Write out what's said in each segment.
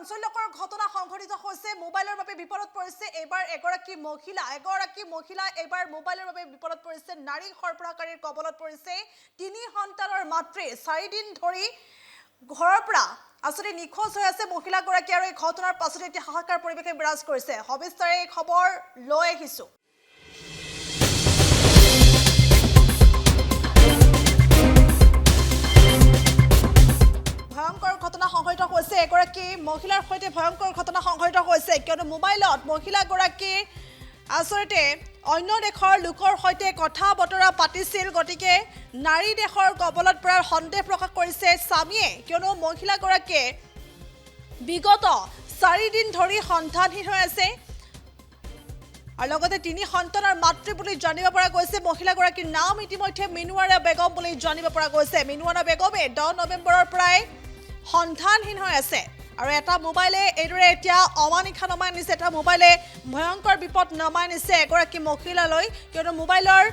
চাঞ্চল্যকৰ ঘটনা সংঘটিত হৈছে মোবাইলৰ বাবে বিপদত পৰিছে এবাৰ এগৰাকী মহিলা এবাৰ মোবাইলৰ বাবে বিপদত পৰিছে নাৰী সৰবৰাহকাৰীৰ কবলত পৰিছে তিনি সন্তানৰ মাতৃ 4 দিন ধৰি ঘৰৰ পৰা আসলে নিখোজ হৈ আছে মহিলাগৰাকী আৰু এই ঘটনাৰ পাছতে এতিয়া হাহাকাৰ পৰিৱেশে বিৰাজ কৰিছে সবিস্তাৰে এই খবৰ লৈ আহিছো ভয়ংকৰ ঘটনা সংঘটিত হৈছে এগৰাকী মহিলাৰ সৈতে ভয়ংকৰ ঘটনা সংঘটিত হৈছে কিয়নো মোবাইলত মহিলাগৰাকী আসলতে অন্য দেশৰ লোকৰ সৈতে কথা বতৰা পাতিছিল গতিকে নাৰী দেশৰ কবলত পৰাৰ সন্দেহ প্ৰকাশ কৰিছে স্বামীয়ে কিয়নো মহিলাগৰাকীয়ে বিগত 4 দিন ধৰি সন্তানহীন হৈ আছে আৰু লগতে তিনি সন্তানৰ মাতৃ বুলি জানিব পৰা গৈছে মহিলাগৰাকীৰ নাম ইতিমধ্যে মিনুৱাৰা বেগম বুলি জানিব পৰা গৈছে মিনুৱাৰা বেগমে 10 নৱেম্বৰৰ পৰাই সন্তানহীন হৈ আছে আৰু এটা মোবাইলে এইদৰে এতিয়া অমানিশা নমাই নিছে এটা মোবাইলে ভয়ংকৰ বিপদ নমাই নিছে এগৰাকী মহিলালৈ কিয়নো মোবাইলৰ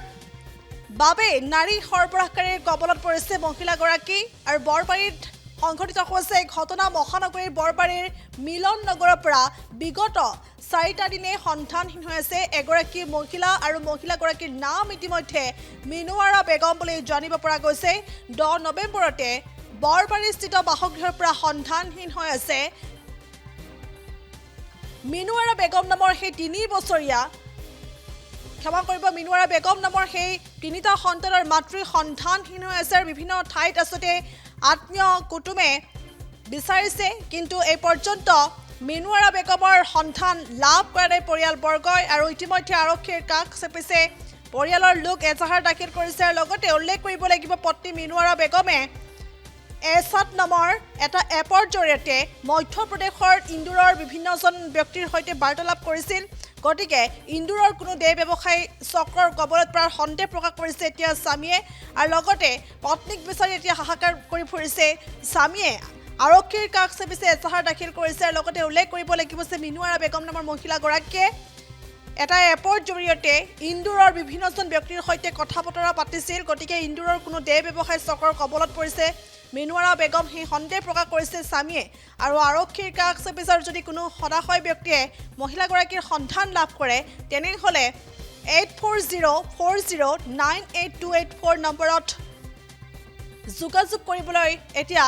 বাবে নাৰী সৰবৰাহকাৰীৰ কবলত পৰিছে মহিলাগৰাকী আৰু বৰবাৰীত সংঘটিত হৈছে ঘটনা মহানগৰীৰ বৰবাৰীৰ মিলন নগৰৰ পৰা বিগত 4টা দিনে সন্তানহীন হৈ আছে এগৰাকী মহিলা আৰু মহিলাগৰাকীৰ নাম ইতিমধ্যে মিনুৱাৰা বেগম বুলি জানিব পৰা গৈছে 10 নৱেম্বৰতে বৰবাৰীস্থিত বাসগৃহৰ পৰা সন্তানহীন হৈ আছে মিনুৱাৰা বেগম নামৰ সেই 3 বছৰীয়া ক্ষমা কৰিব মিনুৱাৰা বেগম নামৰ সেই 3টা সন্তানৰ মাতৃ সন্তানহীন হৈ আছে বিভিন্ন ঠাইত আসতে আত্মীয় কুটুমে বিচাৰিছে কিন্তু এই পৰ্যন্ত মিনুৱাৰা বেগমৰ সন্তান লাভ কৰা নাই পৰিয়ালবৰ্গই আৰু ইতিমধ্যে আৰক্ষীৰ কাষ চেপিছে পৰিয়ালৰ লোক এজাহাৰ দাখিল কৰিছে আৰু লগতে উল্লেখ কৰিব লাগিব পত্নী মিনুৱাৰা বেগমে এছাত নামৰ এটা এপৰ জৰিয়তে মধ্যপ্ৰদেশৰ ইন্দোৰৰ বিভিন্নজন ব্যক্তিৰ সৈতে বাৰ্তালাপ কৰিছিল গতিকে ইন্দোৰৰ কোনো দেহ ব্যৱসায়ী চক্ৰৰ কবলত পৰাৰ সন্দেহ প্ৰকাশ কৰিছে এতিয়া স্বামীয়ে আৰু লগতে পত্নীক বিচাৰি এতিয়া হাহাকাৰ কৰি ফুৰিছে স্বামীয়ে আৰক্ষীৰ কাষ চেপিছে এজাহাৰ দাখিল কৰিছে আৰু লগতে উল্লেখ কৰিব লাগিব যে মিনুৱাৰা বেগম নামৰ মহিলাগৰাকীয়ে এটা এপৰ জৰিয়তে ইন্দোৰৰ বিভিন্নজন ব্যক্তিৰ সৈতে কথা বতৰা পাতিছিল গতিকে ইন্দোৰৰ কোনো দেহ ব্যৱসায়ী চক্ৰৰ কবলত পৰিছে মিনুৱাৰা বেগম সেই সন্দেহ প্ৰকাশ কৰিছে স্বামীয়ে আৰু আৰক্ষীৰ কাষ চেপিছে যদি কোনো সদাশয় ব্যক্তিয়ে মহিলাগৰাকীৰ সন্ধান লাভ কৰে তেনেহ'লে 8404098284 নম্বৰত যোগাযোগ কৰিবলৈ এতিয়া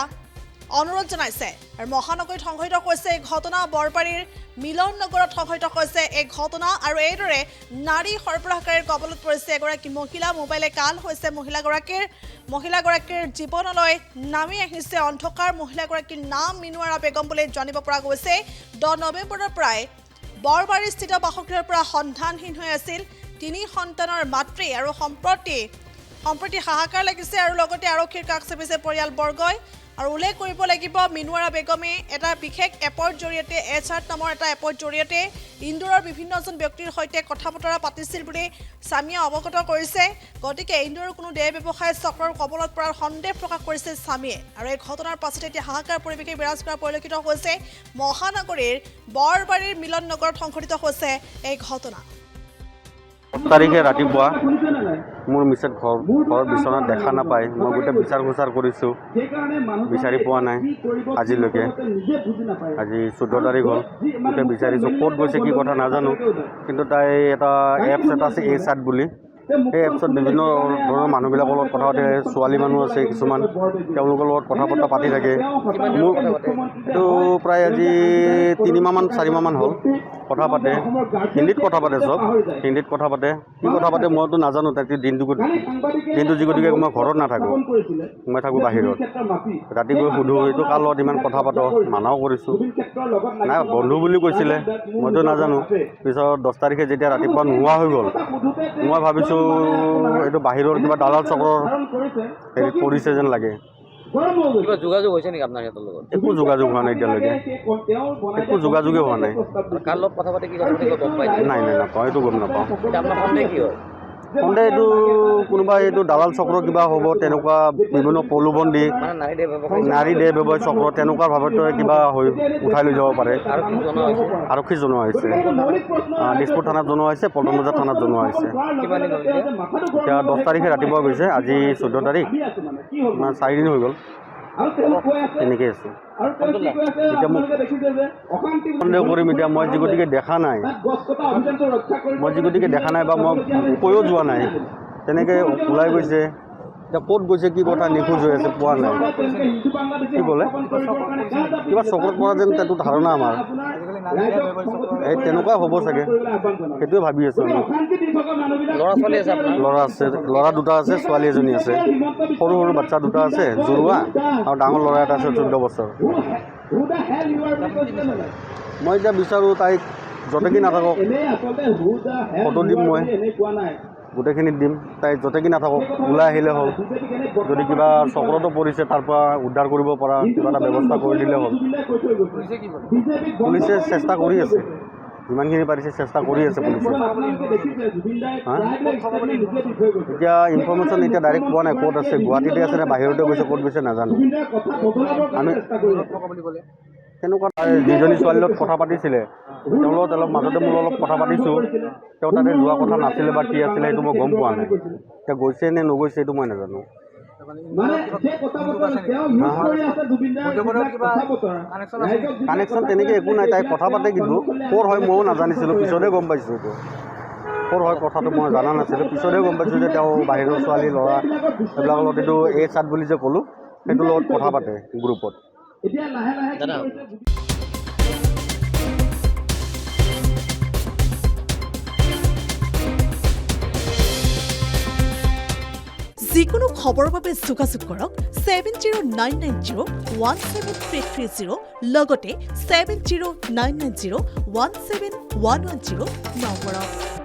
অনুৰোধ জনাইছে আৰু মহানগৰীত সংঘটিত হৈছে এই ঘটনা বৰবাৰীৰ মিলন নগৰত সংঘটিত হৈছে এই ঘটনা আৰু এইদৰে নাৰী সৰবৰাহকাৰীৰ কবলত পৰিছে এগৰাকী মহিলা মোবাইলে কাল হৈছে মহিলাগৰাকীৰ জীৱনলৈ নামি আহিছে অন্ধকাৰ মহিলাগৰাকীৰ নাম মিনুৱাৰা বেগম বুলি জানিব পৰা গৈছে 10 নৱেম্বৰৰ পৰাই বৰবাৰীস্থিত বাসগৃহৰ পৰা সন্তানহীন হৈ আছিল তিনি সন্তানৰ মাতৃ আৰু সম্প্ৰতি হাহাকাৰ লাগিছে আৰু লগতে আৰক্ষীৰ কাষ চেপিছে পৰিয়ালবৰ্গই আৰু উল্লেখ কৰিব লাগিব মিনুৱাৰা বেগমে এটা বিশেষ এপৰ জৰিয়তে এছাত নামৰ এটা এপৰ জৰিয়তে ইন্দোৰৰ বিভিন্নজন ব্যক্তিৰ সৈতে কথা বতৰা পাতিছিল বুলি স্বামীয়ে অৱগত কৰিছে গতিকে ইন্দোৰৰ কোনো দেহ ব্যৱসায়ী চক্ৰৰ কবলত পৰাৰ সন্দেহ প্ৰকাশ কৰিছে স্বামীয়ে আৰু এই ঘটনাৰ পাছতে এতিয়া হাহাকাৰ পৰিৱেশে বিৰাজ কৰা পৰিলক্ষিত হৈছে মহানগৰীৰ বৰবাৰীৰ মিলন নগৰত সংঘটিত হৈছে এই ঘটনা 10 তাৰিখে ৰাতিপুৱা মোৰ মিছেছ ঘৰৰ বিচনাত দেখা নাপায় মই গোটেই বিচাৰ খোচাৰ কৰিছোঁ বিচাৰি পোৱা নাই আজিলৈকে আজি 14 তাৰিখ হ'ল গোটেই বিচাৰিছোঁ ক'ত গৈছে কি কথা নাজানো কিন্তু তাই এটা এপছ এটা আছে এছাত বুলি সেই এপছত বিভিন্ন ধৰণৰ মানুহবিলাকৰ লগত কথা পাতে ছোৱালী মানুহ আছে কিছুমান তেওঁলোকৰ লগত কথা বতৰা পাতি থাকে মোৰ এইটো প্ৰায় আজি 3 মাহমান 4 মাহমান হ'ল কথা পাতে হিন্দীত কথা পাতে চব হিন্দীত কথা পাতে কি কথা পাতে মইতো নাজানো তাতে দিনটো গতিকে মই ঘৰত নাথাকোঁ মই থাকোঁ বাহিৰত ৰাতি গৈ সুধোঁ এইটো কাৰ লগত ইমান কথা পাতো মানাও কৰিছোঁ নাই বন্ধু বুলি কৈছিলে মইতো নাজানো পিছত 10 তাৰিখে যেতিয়া ৰাতিপুৱা নোহোৱা হৈ গ'ল মই ভাবিছোঁ এইটো বাহিৰৰ কিবা দালাল চক্ৰৰ হেৰিত পৰিছে যেন লাগে কিবা যোগাযোগ হৈছে নেকি আপোনাৰ সিহঁতৰ লগত একো যোগাযোগ হোৱা নাই এতিয়ালৈকে একো যোগাযোগেই হোৱা নাই কাৰ লগত কথা পাতি কি কথা পাতি গম পাইছে নাই নাপাওঁ এইটো গম নাপাওঁ আপোনাৰ সন্দেহ কি হয় সন্দেহ এইটো কোনোবা এইটো দালাল চক্ৰ কিবা হ'ব তেনেকুৱা বিভিন্ন প্ৰলোভন দি মানে নাৰী দেহ ব্যৱসায় চক্ৰ তেনেকুৱা ভাৱতে কিবা হৈ উঠাই লৈ যাব পাৰে আৰক্ষী জনোৱা হৈছে দিছপুৰ থানাত জনোৱা হৈছে পল্টন বজাৰ থানাত জনোৱা হৈছে এতিয়া 10 তাৰিখে ৰাতিপুৱা গৈছে আজি 14 তাৰিখ 4 দিন হৈ গ'ল তেনেকৈ আছোঁ এতিয়া মোক সন্দেহ কৰিম এতিয়া মই যি গতিকে দেখা নাই বা মই কৈও যোৱা নাই তেনেকৈ ওলাই গৈছে এতিয়া ক'ত গৈছে কি কথা নিখোজ হৈ আছে পোৱা নাই কি ক'লে কিবা চকত পৰা যেন সেইটো ধাৰণা আমাৰ এই তেনেকুৱা হ'ব চাগে সেইটোৱে ভাবি আছোঁ আমি ল'ৰা ছোৱালী আছে আপোনাৰ ল'ৰা দুটা আছে ছোৱালী এজনী আছে সৰু সৰু বাচ্ছা দুটা আছে জৰুৱা আৰু ডাঙৰ ল'ৰা এটা আছে 14 বছৰ মই এতিয়া বিচাৰোঁ তাইক য'তেকি নাথাকক ফটো দিম মই গোটেইখিনিত দিম তাই য'তেকি নাথাকক ওলাই আহিলে হ'ল যদি কিবা চক্ৰতো পৰিছে তাৰ পৰা উদ্ধাৰ কৰিব পৰা কিবা এটা ব্যৱস্থা কৰি দিলে হ'ল পুলিচে চেষ্টা কৰি আছে যিমানখিনি পাৰিছে চেষ্টা কৰি আছে পুলিচে এতিয়া ইনফৰ্মেশ্যন এতিয়া ডাইৰেক্ট পোৱা নাই ক'ত আছে গুৱাহাটীতে আছে নে বাহিৰতে গৈছে ক'ত গৈছে নাজানো আমি তেনেকুৱা যিজনী ছোৱালীৰ লগত কথা পাতিছিলে তেওঁৰ লগত অলপ মাজতে মোৰ অলপ কথা পাতিছোঁ তেওঁ তাতে যোৱা কথা নাছিলে বা কি আছিলে সেইটো মই গম পোৱা নাই এতিয়া গৈছে নে নগৈছে সেইটো মই নাজানো কানেকশ্যন তেনেকৈ একো নাই তাই কথা পাতে কিন্তু ক'ৰ হয় ময়ো নাজানিছিলোঁ পিছতহে গম পাইছোঁ এইটো ক'ৰ হয় কথাটো মই জনা নাছিলোঁ পিছতহে গম পাইছোঁ যে তেওঁ বাহিৰৰ ছোৱালী ল'ৰা এইবিলাকৰ লগত এইটো চাট বুলি যে ক'লোঁ সেইটোৰ লগত কথা পাতে গ্ৰুপত দাদা যিকোনো খবৰৰ বাবে যোগাযোগ কৰক 7099017330 লগতে 7099017110 নম্বৰত।